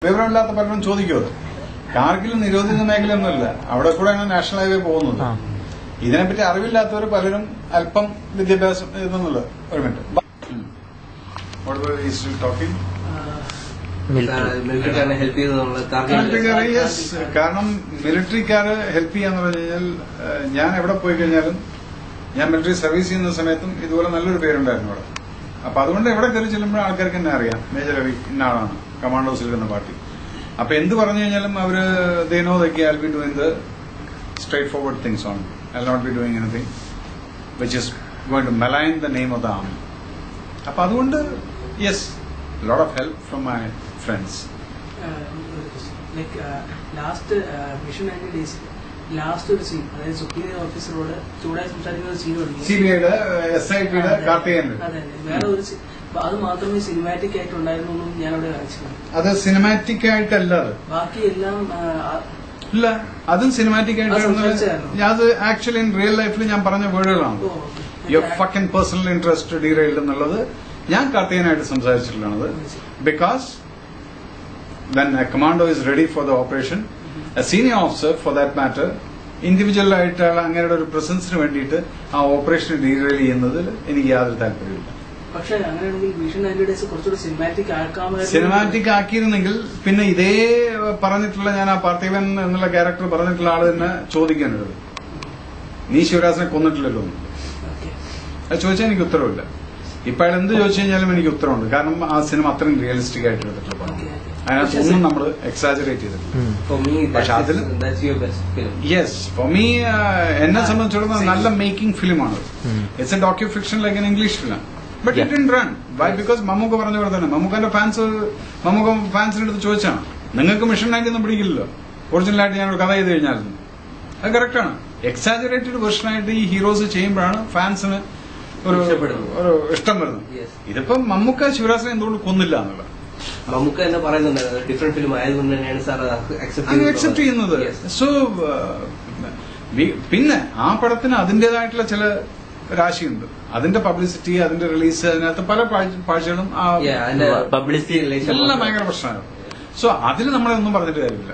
വിവരമില്ലാത്ത പലരും ചോദിക്കും. കാർഗിൽ നിരോധിത മേഖലയൊന്നുമില്ല, അവിടെ കൂടെയാണ് നാഷണൽ ഹൈവേ പോകുന്നത്. ഇതിനെപ്പറ്റി അറിവില്ലാത്തവർ പലരും അല്പം വിദ്യാഭ്യാസം എന്നുള്ളത്. ഒരു മിനിറ്റ്, കാരണം മിലിറ്ററിക്കാര് ഹെൽപ്പ് ചെയ്യാന്ന് പറഞ്ഞു കഴിഞ്ഞാൽ ഞാൻ എവിടെ പോയി കഴിഞ്ഞാലും, ഞാൻ മിലിറ്ററി സർവീസ് ചെയ്യുന്ന സമയത്തും ഇതുപോലെ നല്ലൊരു പേരുണ്ടായിരുന്നു അവിടെ. അപ്പൊ അതുകൊണ്ട് എവിടെ കയറി ചെല്ലുമ്പോൾ ആൾക്കാർക്ക് എന്നെ അറിയാം, മേജർ രവി ഇന്ന ആളാണ്, കമാൻഡോസിലിരുന്ന പാർട്ടി. അപ്പൊ എന്ത് പറഞ്ഞു കഴിഞ്ഞാലും അവര് they know that I'll be doing the straightforward things on. I'll not be doing anything which is going to malign the name of the army. അപ്പൊ അതുകൊണ്ട് yes, a lot of help from my friends. Last mission 90 days last ഒരു scene, അതായത് superior ഓഫീസറോട് ചൂടായി സംസാരിക്കുന്ന ഒരു scene ഉണ്ട്, സിബിഐയുടെ SIPയുടെ കാർത്തികേയൻ. അതെ, വേറെ ഒരു അത് മാത്രമേ സിനിമാറ്റിക് ആയിട്ട് ഉണ്ടായിരുന്നു ഞാൻ അവിടെ കാണിച്ചത്. അത് സിനിമാറ്റിക് ആയിട്ടല്ല, ബാക്കി എല്ലാം ഇല്ല, അതും സിനിമാറ്റിക് ആയിട്ട്. അത് ആക്ച്വലി ഇൻ റിയൽ ലൈഫിൽ ഞാൻ പറഞ്ഞ വേർഡുകളാണ്. Your fucking personal interest derailed എന്നുള്ളത് ഞാൻ കാർത്തികനായിട്ട് സംസാരിച്ചിട്ടുള്ളത്. Because when a commando is ready for the operation, a senior officer for that matter individual ആയിട്ട് അങ്ങനെയുള്ള ഒരു പ്രസൻസിന് വേണ്ടിയിട്ട് ആ ഓപ്പറേഷൻ ഡീറെയിൽ ചെയ്യുന്നതിൽ എനിക്ക് യാതൊരു താല്പര്യമില്ല. പക്ഷേ അങ്ങനെയാണെങ്കിൽ വിഷൻ 90 ഡേയ്സ് കുറച്ചുകൂടി സിനിമാറ്റിക് ആക്കിയിരുന്നെങ്കിൽ പിന്നെ ഇതേ പറഞ്ഞിട്ടുള്ള, ഞാൻ ആ പാർത്ഥിവൻ എന്നുള്ള ക്യാരക്ടർ പറഞ്ഞിട്ടുള്ള ആള് തന്നെ ചോദിക്കാനുള്ളത്, നീ ശിവരാജനെ കൊന്നിട്ടില്ലല്ലോ. അത് ചോദിച്ചാൽ എനിക്ക് ഉത്തരവില്ല. ഇപ്പൊ അയാൾ എന്ത് ചോദിച്ചു കഴിഞ്ഞാലും എനിക്ക് ഉത്തരവുണ്ട്. കാരണം ആ സിനിമ അത്രയും റിയലിസ്റ്റിക് ആയിട്ട് എടുത്തിട്ടുള്ള പടം, അതിനകത്തൊന്നും നമ്മൾ എക്സാജറേറ്റ് ചെയ്തിട്ടില്ല. പക്ഷെ അതിൽ യെസ്, ഫോർ മീ എന്നെ സംബന്ധിച്ചിടത്തോളം നല്ല മേക്കിംഗ് ഫിലിമാണ്. It's a docufiction like an English film. But it didn't run. Why? Because Mammukka പറഞ്ഞ പോലെ തന്നെ മമ്മൂക്കന്റെ ഫാൻസിന്റെ അടുത്ത് ചോദിച്ചാണ്, നിങ്ങൾക്ക് മിഷൻ 90 ഒന്നും പിടിക്കില്ലല്ലോ, ഒറിജിനലായിട്ട് ഞാനൊരു കഥ ചെയ്ത് കഴിഞ്ഞായിരുന്നു. അത് കറക്റ്റാണ്. എക്സാജറേറ്റഡ് വെർഷനായിട്ട് ഈ ഹീറോസ് ചെയ്യുമ്പോഴാണ് ഫാൻസിന് ഒരു ഇഷ്ടം വരുന്നത്. ഇതിപ്പം മമ്മൂക്ക ശിവരാജനെ എന്തുകൊണ്ട് കൊന്നില്ല എന്നുള്ള നമുക്ക് തന്നെ പറയുന്നുണ്ട്, ഡിഫറെന്റ് ഫിലിം ആയതുകൊണ്ട് തന്നെയാണ് സാർ അക്സെപ്റ്റ് ചെയ്യുന്നത്. സോ പിന്നെ ആ പടത്തിന് അതിന്റേതായിട്ടുള്ള ചില രാശിയുണ്ട്. അതിന്റെ പബ്ലിസിറ്റി, അതിന്റെ റിലീസ്, അതിനകത്ത് പല പാഴ്ചകളും പബ്ലിസിറ്റി എല്ലാം ഭയങ്കര പ്രശ്നമാണ്. സോ അതിൽ നമ്മളൊന്നും പറഞ്ഞിട്ട് കാര്യമില്ല.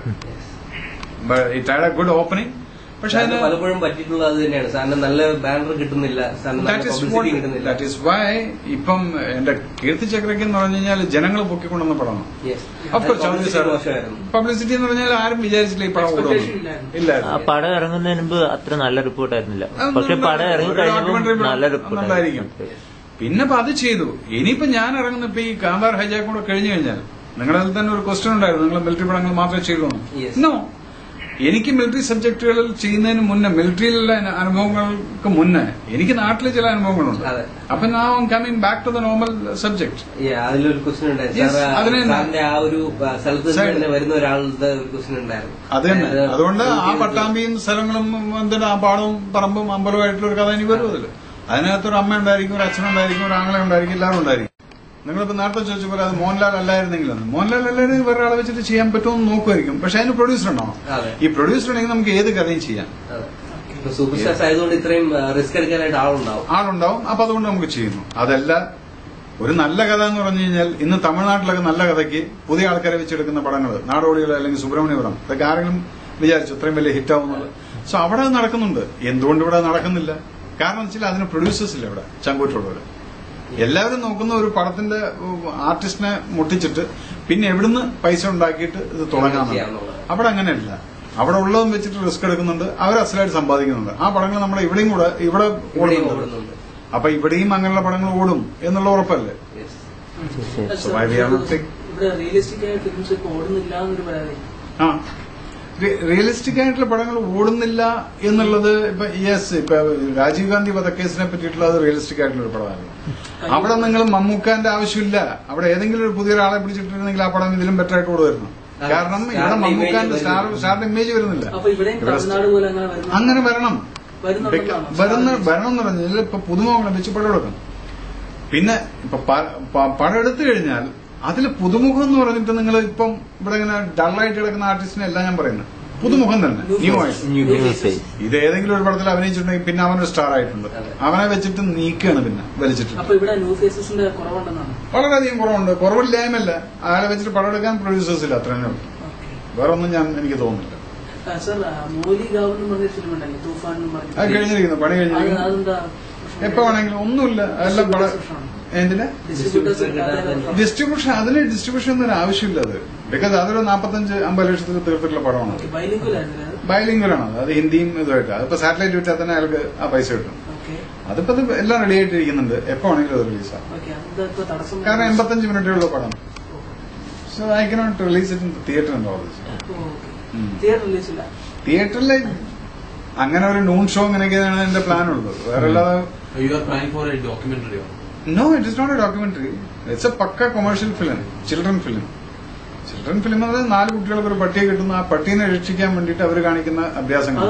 It had A good opening. പക്ഷെ പലപ്പോഴും പറ്റിയിട്ടുള്ളത് അത് തന്നെയാണ്, സാറിന് നല്ല ബാനർ കിട്ടുന്നില്ല, ദാറ്റ് ഈസ് വൈ ഇപ്പം എന്റെ കീർത്തി ചക്രയ്ക്ക് എന്ന് പറഞ്ഞു കഴിഞ്ഞാൽ ജനങ്ങൾ പൊക്കിക്കൊണ്ടുവന്ന പടമാണ്. പബ്ലിസിറ്റി എന്ന് പറഞ്ഞാൽ ആരും വിചാരിച്ചില്ല ഈ പടം ഓടും. ഇല്ല, പടം ഇറങ്ങുന്നതിന് മുമ്പ് അത്ര നല്ല റിപ്പോർട്ട് ആയിരുന്നില്ല. പക്ഷെ പടം ഇറങ്ങി നല്ല റിപ്പോർട്ടായിരിക്കും. പിന്നെ അത് ചെയ്തു. ഇനിയിപ്പോ ഞാൻ ഇറങ്ങുന്ന ഇപ്പൊ ഈ കാന്താർ ഹൈജാക്ക് കൂടെ കഴിഞ്ഞു കഴിഞ്ഞാൽ നിങ്ങളിൽ തന്നെ ഒരു ക്വസ്റ്റ്യൻ ഉണ്ടായിരുന്നു, നിങ്ങൾ മിലിറ്ററി പടങ്ങൾ മാത്രമേ ചെയ്തു. നോ, എനിക്ക് മിലിറ്ററി സബ്ജക്ടുകളിൽ ചെയ്യുന്നതിന് മുന്നേ, മിലിറ്ററിയിലുള്ള അനുഭവങ്ങൾക്ക് മുന്നേ എനിക്ക് നാട്ടിലെ ചില അനുഭവങ്ങളുണ്ട്. അപ്പൊ നാ coming back to the normal subject. അതിലൊരു ക്വസ്റ്റ്യൻ ഉണ്ടായിരുന്നു, ആ ഒരു സ്ഥലത്ത് വരുന്ന ഒരാളുടെ ഒരു ക്വസ്റ്റ്യൻ ഉണ്ടായിരുന്നു. അത് തന്നെ. അതുകൊണ്ട് ആ പട്ടാമ്പിയും സ്ഥലങ്ങളും എന്താണ്, ആ പാടവും പറമ്പും അമ്പലമായിട്ടുള്ള ഒരു കഥ ഇനി വരും. അതിനകത്തൊരു അമ്മ ഉണ്ടായിരിക്കും, ഒരു അച്ഛനുണ്ടായിരിക്കും, ഒരു ആങ്ങളെ ഉണ്ടായിരിക്കും, എല്ലാവരും ഉണ്ടായിരിക്കും. നിങ്ങളിപ്പോ നേരത്തെ ചോദിച്ച പോലെ അത് മോഹൻലാൽ അല്ലായിരുന്നെങ്കിലും, മോഹൻലാൽ അല്ലായിരുന്നെങ്കിൽ വേറെ ആളെ വെച്ചിട്ട് ചെയ്യാൻ പറ്റുമെന്ന് നോക്കുമായിരിക്കും. പക്ഷെ അതിന് പ്രൊഡ്യൂസർ ഉണ്ടാവും. ഈ പ്രൊഡ്യൂസർ ഉണ്ടെങ്കിൽ നമുക്ക് ഏത് കഥയും ചെയ്യാം. സൂപ്പർ സ്റ്റാർസ് ആയതുകൊണ്ട് ഇത്രയും റിസ്ക് എടുക്കാനായിട്ട് ആളുണ്ടാവും. അപ്പൊ അതുകൊണ്ട് നമുക്ക് ചെയ്യുന്നു. അതല്ല, ഒരു നല്ല കഥ എന്ന് പറഞ്ഞു കഴിഞ്ഞാൽ ഇന്ന് തമിഴ്നാട്ടിലൊക്കെ നല്ല കഥയ്ക്ക് പുതിയ ആൾക്കാരെ വെച്ചെടുക്കുന്ന പടങ്ങൾ, നാടോടികൾ അല്ലെങ്കിൽ സുബ്രഹ്മണ്യപുരം, ഇതൊക്കെ ആരെങ്കിലും വിചാരിച്ചു ഇത്രയും വലിയ ഹിറ്റ് ആവുന്നത്? സോ അവിടെ അത് നടക്കുന്നുണ്ട്. എന്തുകൊണ്ട് ഇവിടെ നടക്കുന്നില്ല? കാരണം വെച്ചാൽ അതിന് പ്രൊഡ്യൂസേഴ്സ് ഇല്ല ഇവിടെ. ചങ്കൂറ്റോടുപോലെ എല്ലാവരും നോക്കുന്ന ഒരു പടത്തിന്റെ ആർട്ടിസ്റ്റിനെ മുട്ടിച്ചിട്ട് പിന്നെ എവിടുന്ന് പൈസ ഉണ്ടാക്കിയിട്ട് ഇത് തുടങ്ങാമെന്ന്. അവിടെ അങ്ങനെയല്ല. അവിടെ ഉള്ളതും വെച്ചിട്ട് റിസ്ക് എടുക്കുന്നുണ്ട്, അവർ അസലായിട്ട് സമ്പാദിക്കുന്നുണ്ട്. ആ പടങ്ങൾ നമ്മുടെ ഇവിടെയും കൂടെ ഇവിടെ ഓടുന്നുണ്ട്. അപ്പൊ ഇവിടെയും അങ്ങനെയുള്ള പടങ്ങൾ ഓടും എന്നുള്ള ഉറപ്പല്ലേ? ആ, റിയലിസ്റ്റിക് ആയിട്ടുള്ള പടങ്ങൾ ഓടുന്നില്ല എന്നുള്ളത് ഇപ്പൊ ഇപ്പൊ രാജീവ് ഗാന്ധി വധക്കേസിനെ പറ്റിയിട്ടുള്ള അത് റിയലിസ്റ്റിക് ആയിട്ടുള്ള ഒരു പടമായിരുന്നു. അവിടെ നിങ്ങൾ മമ്മൂക്കാന്റെ ആവശ്യമില്ല. അവിടെ ഏതെങ്കിലും ഒരു പുതിയ ഒരാളെ പിടിച്ചിട്ടുണ്ടെങ്കിൽ ആ പടം ഇതിലും ബെറ്റർ ആയിട്ട് ഓടുമായിരുന്നു. കാരണം ഇവിടെ മമ്മൂക്കാന്റെ സ്റ്റാറിന്റെ ഇമേജ് വരുന്നില്ല. അങ്ങനെ വരണം എന്ന് പറഞ്ഞാൽ ഇപ്പൊ പുതുമുഖങ്ങളെ വെച്ച് പടം എടുക്കും. പിന്നെ ഇപ്പൊ പടം എടുത്തു കഴിഞ്ഞാൽ അതിൽ പുതുമുഖം എന്ന് പറഞ്ഞിട്ട് നിങ്ങൾ ഇപ്പം ഇവിടെ ഇങ്ങനെ ഡള്ളായിട്ട് കിടക്കുന്ന ആർട്ടിസ്റ്റിനെ അല്ല ഞാൻ പറയുന്നത്. പുതുമുഖം തന്നെ, ന്യൂ ആയിട്ട്. ഇത് ഏതെങ്കിലും ഒരു പടത്തിൽ അഭിനയിച്ചിട്ടുണ്ടെങ്കിൽ പിന്നെ അവനൊരു സ്റ്റാർ ആയിട്ടുണ്ട്. അവനെ വെച്ചിട്ട് നീക്കുകയാണ് പിന്നെ വലിച്ചിട്ട്. വളരെയധികം കുറവുണ്ട്. കുറവില്ലായ്മല്ല, അയാളെ വെച്ചിട്ട് പടം എടുക്കാൻ പ്രൊഡ്യൂസേഴ്സ് ഇല്ല, അത്ര തന്നെ ഉള്ളൂ. വേറെ ഒന്നും എനിക്ക് തോന്നുന്നില്ല. അത് കഴിഞ്ഞിരിക്കുന്നു, പണി കഴിഞ്ഞിരിക്കുന്നു. എപ്പോ വേണമെങ്കിലും ഒന്നുമില്ല. അതെല്ലാം പടം എന്തിനാ ഡിസ്ട്രിബ്യൂഷൻ, അതിന് ഡിസ്ട്രിബ്യൂഷൻ ഒന്നും ആവശ്യമില്ല. അത് ബിക്കോസ് അതൊരു 45-50 ലക്ഷത്തിൽ തീർത്തിട്ടുള്ള പടമാണ്. ബൈലിംഗ്വലാണ്, അത് ഹിന്ദിയും ഇതുമായിട്ട്. അതിപ്പോ സാറ്റലൈറ്റ് വിറ്റാൽ തന്നെ അയാൾക്ക് ആ പൈസ കിട്ടും. അതിപ്പോ എല്ലാം റെഡി ആയിട്ടിരിക്കുന്നുണ്ട്, എപ്പോ വേണമെങ്കിലും അത് റിലീസാണ്. കാരണം 85 മിനിറ്റുള്ള പടം. So I cannot release it in theatre ഉണ്ടോ? തിയേറ്ററിൽ അങ്ങനെ ഒരു നൂൺ ഷോ അങ്ങനെയൊക്കെയാണ് എന്റെ പ്ലാൻ ഉള്ളത്. വേറെ അല്ലാതെ no, it is not a documentary. It's a പക്ക commercial film, children film. Children film എന്ന് പറഞ്ഞാൽ 4 കുട്ടികൾക്ക് ഒരു പട്ടിയെ കിട്ടുന്നു. ആ പട്ടീനെ രക്ഷിക്കാൻ വേണ്ടിയിട്ട് അവർ കാണിക്കുന്ന അഭ്യാസങ്ങൾ.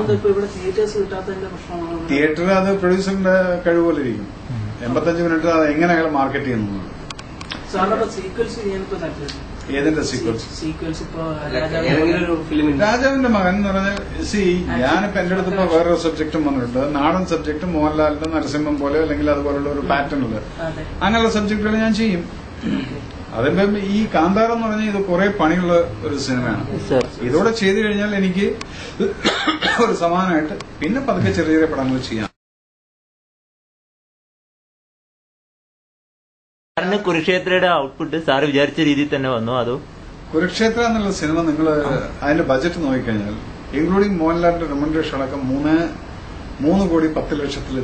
തിയേറ്റർ അത് പ്രൊഡ്യൂസറിന്റെ കഴിവ് പോലെ ഇരിക്കും. 85 മിനിറ്റ് അത് എങ്ങനെ അയാൾ മാർക്കറ്റ് ചെയ്യുന്നു. ഏതിന്റെ സീക്വൻസ്? രാജാവിന്റെ മകൻ എന്ന് പറഞ്ഞാൽ ഞാനിപ്പോ എന്റെ അടുത്ത് ഇപ്പൊ വേറൊരു സബ്ജക്റ്റും വന്നിട്ടുണ്ട്. നാടൻ സബ്ജക്ട്, മോഹൻലാലിന്റെ നരസിംഹം പോലെ അല്ലെങ്കിൽ അതുപോലുള്ള ഒരു പാറ്റേണില് അങ്ങനെയുള്ള സബ്ജക്റ്റുകൾ ഞാൻ ചെയ്യും. അതിപ്പോ ഈ കാന്താരം എന്ന് പറഞ്ഞാൽ ഇത് കുറെ പണിയുള്ള ഒരു സിനിമയാണ്. ഇതോടെ ചെയ്തു കഴിഞ്ഞാൽ എനിക്ക് ഒരു സമാനമായിട്ട് പിന്നെ പതുക്കെ ചെറിയ ചെറിയ പടങ്ങൾ ചെയ്യാം. കുരുക്ഷേത്രയുടെ ഔട്ട്പുട്ട് സാറ് വിചാരിച്ച രീതിയിൽ തന്നെ വന്നു? അതോ കുരുക്ഷേത്ര എന്നുള്ള സിനിമ നിങ്ങൾ അതിന്റെ ബജറ്റ് നോക്കിക്കഴിഞ്ഞാൽ ഇൻക്ലൂഡിംഗ് മോഹൻലാലിന്റെ റെമ്യൂണറേഷൻ അടക്കം 3,10 ലക്ഷത്തിൽ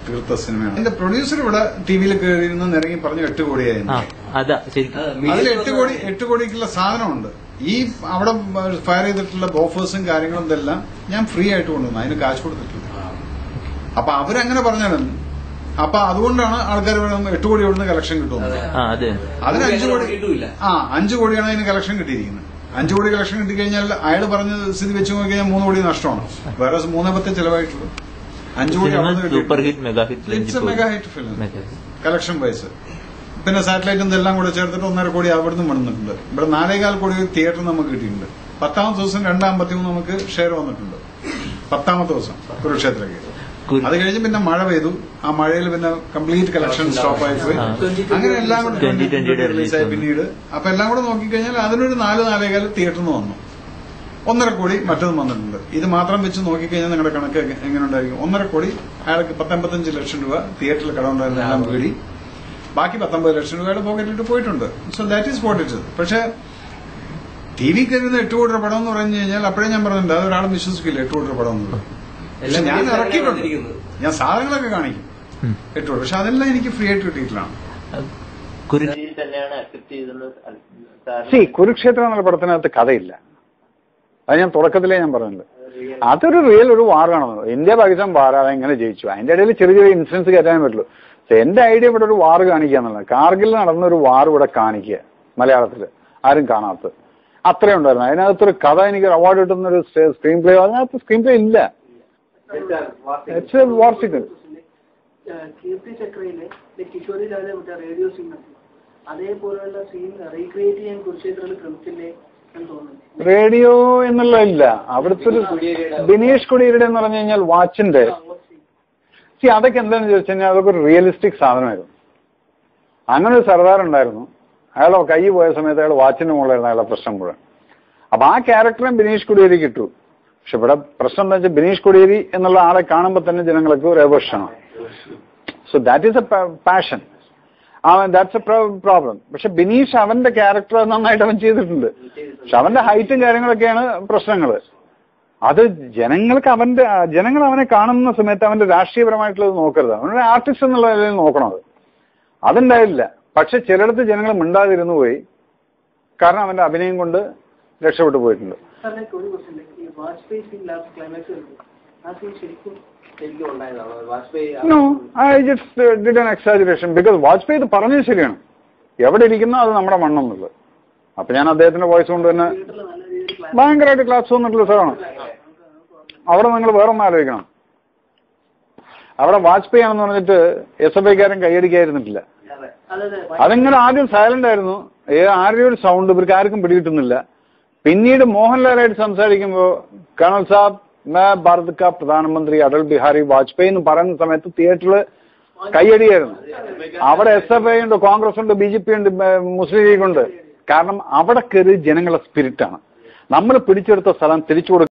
തീർത്ത സിനിമയാണ്. അതിന്റെ പ്രൊഡ്യൂസർ ഇവിടെ ടിവിയിൽ കയറിയിരുന്ന് നിരങ്ങി പറഞ്ഞു 8 കോടിയായിരുന്നു. അതിൽ 8 കോടിക്കുള്ള സാധനമുണ്ട്. ഈ അവിടെ ഫയർ ചെയ്തിട്ടുള്ള ബോഫേഴ്സും കാര്യങ്ങളും ഇതെല്ലാം ഞാൻ ഫ്രീ ആയിട്ട് കൊണ്ടുവന്നു, അതിന് കാശ് കൊടുത്തിട്ടില്ല. അപ്പൊ അവരങ്ങനെ പറഞ്ഞാലും അപ്പൊ അതുകൊണ്ടാണ് ആൾക്കാർ 8 കോടി ഇവിടുന്ന് കളക്ഷൻ കിട്ടുന്നത്. അതിന് 5 കോടി 5 കോടിയാണ് അതിന് കളക്ഷൻ കിട്ടിയിരിക്കുന്നത്. 5 കോടി കളക്ഷൻ കിട്ടിക്കഴിഞ്ഞാൽ അയാൾ പറഞ്ഞ സ്ഥിതി വെച്ച് നോക്കിക്കഴിഞ്ഞാൽ 3 കോടി നഷ്ടമാണ്. വേറെ 3-10 ചെലവായിട്ടുള്ളൂ. 5 കോടി mega hit film collection wise. പിന്നെ സാറ്റലൈറ്റും ഇതെല്ലാം കൂടെ ചേർത്തിട്ട് 1.5 കോടി അവിടുന്ന് വന്നിട്ടുണ്ട്. ഇവിടെ 4.25 കോടി തിയേറ്റർ നമുക്ക് കിട്ടിയിട്ടുണ്ട്. 10ാമത്തെ ദിവസം 253 നമുക്ക് ഷെയർ വന്നിട്ടുണ്ട്. 10ാമത്തെ ദിവസം കുരുക്ഷേത്രയ്ക്ക്. അത് കഴിഞ്ഞ് പിന്നെ മഴ പെയ്തു. ആ മഴയിൽ പിന്നെ കംപ്ലീറ്റ് കളക്ഷൻ സ്റ്റോപ്പ് ആയിപ്പോയി. അങ്ങനെ എല്ലാം കൂടെ റിലീസായി പിന്നീട്. അപ്പൊ എല്ലാം കൂടെ നോക്കിക്കഴിഞ്ഞാൽ അതിനൊരു 4-4.25 തിയേറ്ററിന് വന്നു. 1.5 കോടി മറ്റതും വന്നിട്ടുണ്ട്. ഇത് മാത്രം വെച്ച് നോക്കിക്കഴിഞ്ഞാൽ നിങ്ങളുടെ കണക്ക് എങ്ങനെ ഉണ്ടായിരിക്കും? 1.5 കോടി അയാൾക്ക് 85 ലക്ഷം രൂപ തിയേറ്ററിൽ കടമുണ്ടായിരുന്ന എല്ലാം വീടി, ബാക്കി 19 ലക്ഷം രൂപയുടെ പോക്കറ്റിലിട്ട് പോയിട്ടുണ്ട്. So that is what it. പക്ഷെ ടി വി കരുതുന്ന 8 കോടി പടം എന്ന് പറഞ്ഞു കഴിഞ്ഞാൽ അപ്പോഴേ ഞാൻ പറഞ്ഞിട്ടുണ്ട്, അത് ഒരാളും വിശ്വസിക്കില്ല 8 കോടി പടം എന്നുള്ളത്. പക്ഷെ ഞാൻ ഇറക്കിയിട്ടുണ്ട്, ഞാൻ സാധനങ്ങളൊക്കെ കാണിക്കും 8 കോടി. പക്ഷെ അതെല്ലാം എനിക്ക് ഫ്രീ ആയിട്ട് കിട്ടിയിട്ടാണ്. കുരുക്ഷേത്രം എന്നുള്ള പടത്തിനകത്ത് കഥയില്ല. അത് ഞാൻ തുടക്കത്തിലേ ഞാൻ പറഞ്ഞിട്ടുണ്ട്. അതൊരു റിയൽ ഒരു വാറാണ്. ഇന്ത്യ പാകിസ്ഥാൻ വാർ, അതെങ്ങനെ ജയിച്ചു, അതിന്റെ ഇടയിൽ ചെറിയ ചെറിയ ഇൻസിഡൻസ് കയറ്റാൻ പറ്റുള്ളൂ. എന്റെ ഐഡിയ ഇവിടെ ഒരു വാർ കാണിക്കുക എന്നുള്ളത്. കാർഗിൽ നടന്നൊരു വാർ ഇവിടെ കാണിക്കുക, മലയാളത്തില് ആരും കാണാത്ത അത്രയും ഉണ്ടായിരുന്നു. അതിനകത്തൊരു കഥ എനിക്ക് അവാർഡ് കിട്ടുന്ന ഒരു സ്ക്രീൻ പ്ലേ, അതിനകത്ത് സ്ക്രീൻ പ്ലേ ഇല്ല. കീർത്തി ചക്രയിലെ കിഷോരി രാജ വിട്ട റേഡിയോ സീൻ അതേപോലെയുള്ള സീൻ റീക്രിയേറ്റ് ചെയ്യാൻ കുരുക്ഷേത്രത്തിൽ ശ്രമിച്ചില്ലേ എന്ന് തോന്നുന്നു. റേഡിയോ എന്നുള്ളതില്ല. അവിടുത്തെ ഒരു ബിനീഷ് കൊടിയേരിയുടെ എന്ന് പറഞ്ഞു കഴിഞ്ഞാൽ വാച്ചിന്റെ അതൊക്കെ എന്താണെന്ന് ചോദിച്ചു കഴിഞ്ഞാൽ അതൊക്കെ ഒരു റിയലിസ്റ്റിക് സാധനമായിരുന്നു. അങ്ങനെ ഒരു സർദാർ ഉണ്ടായിരുന്നു, അയാളെ കൈ പോയ സമയത്ത് അയാൾ വാച്ചിന്റെ മുകളിലായിരുന്നു അയാളെ പ്രശ്നം മുഴുവൻ. അപ്പൊ ആ ക്യാരക്ടറെ ബിനീഷ് കൊടിയേരി കിട്ടു. പക്ഷെ ഇവിടെ പ്രശ്നം എന്താ വെച്ചാൽ ബിനീഷ് കൊടിയേരി എന്നുള്ള ആളെ കാണുമ്പോൾ തന്നെ ജനങ്ങൾക്ക് ഒരു ആവേശമാണ്. So that is A passion. That's A problem. പക്ഷെ ബിനീഷ് അവന്റെ ക്യാരക്ടർ നന്നായിട്ട് അവൻ ചെയ്തിട്ടുണ്ട്. പക്ഷെ അവന്റെ ഹൈറ്റും കാര്യങ്ങളൊക്കെയാണ് പ്രശ്നങ്ങള്. അത് ജനങ്ങൾ അവനെ കാണുന്ന സമയത്ത് അവന്റെ രാഷ്ട്രീയപരമായിട്ടുള്ളത് നോക്കരുത്, അവനൊരു ആർട്ടിസ്റ്റ് എന്നുള്ള നിലയിൽ നോക്കണം. അതുണ്ടായില്ല. പക്ഷെ ചിലയിടത്ത് ജനങ്ങൾ മിണ്ടാതിരുന്നു പോയി, കാരണം അവന്റെ അഭിനയം കൊണ്ട് രക്ഷപ്പെട്ടു പോയിട്ടുണ്ട്. No, I just did an exaggeration because Vajpayee ഇത് പറഞ്ഞത് ശരിയാണ്. എവിടെ ഇരിക്കുന്നോ അത് നമ്മുടെ മണ്ണെന്നുള്ളത്. അപ്പൊ ഞാൻ അദ്ദേഹത്തിന്റെ വോയിസ് കൊണ്ട് തന്നെ ഭയങ്കരമായിട്ട് ക്ലാസ് വന്നിട്ടുള്ള സാറാണ്. അവിടെ നിങ്ങൾ വേറൊന്നും ആലോചിക്കണം. അവിടെ വാജ്പേയി ആണെന്ന് പറഞ്ഞിട്ട് SFIക്കാരൻ കൈയടിക്കാതിരുന്നിട്ടില്ല. അതിങ്ങനെ ആദ്യം സൈലന്റ് ആയിരുന്നു. ആരുടെയും ഒരു സൗണ്ട് ഇവർക്ക് ആർക്കും പിടികിട്ടുന്നില്ല. പിന്നീട് മോഹൻലാലായിട്ട് സംസാരിക്കുമ്പോൾ കേണൽ സാബ് മേ ഭാരത് കാ പ്രധാനമന്ത്രി അടൽ ബിഹാരി വാജ്പേയി എന്ന് പറയുന്ന സമയത്ത് തിയേറ്ററിൽ കയ്യടിയായിരുന്നു. അവിടെ SFI ഉണ്ട്, കോൺഗ്രസ് ഉണ്ട്, BJP ഉണ്ട്, മുസ്ലിം ലീഗ് ഉണ്ട്. കാരണം അവിടെ കയറി ജനങ്ങളുടെ സ്പിരിറ്റാണ്. നമ്മൾ പിടിച്ചെടുത്ത സ്ഥലം തിരിച്ചു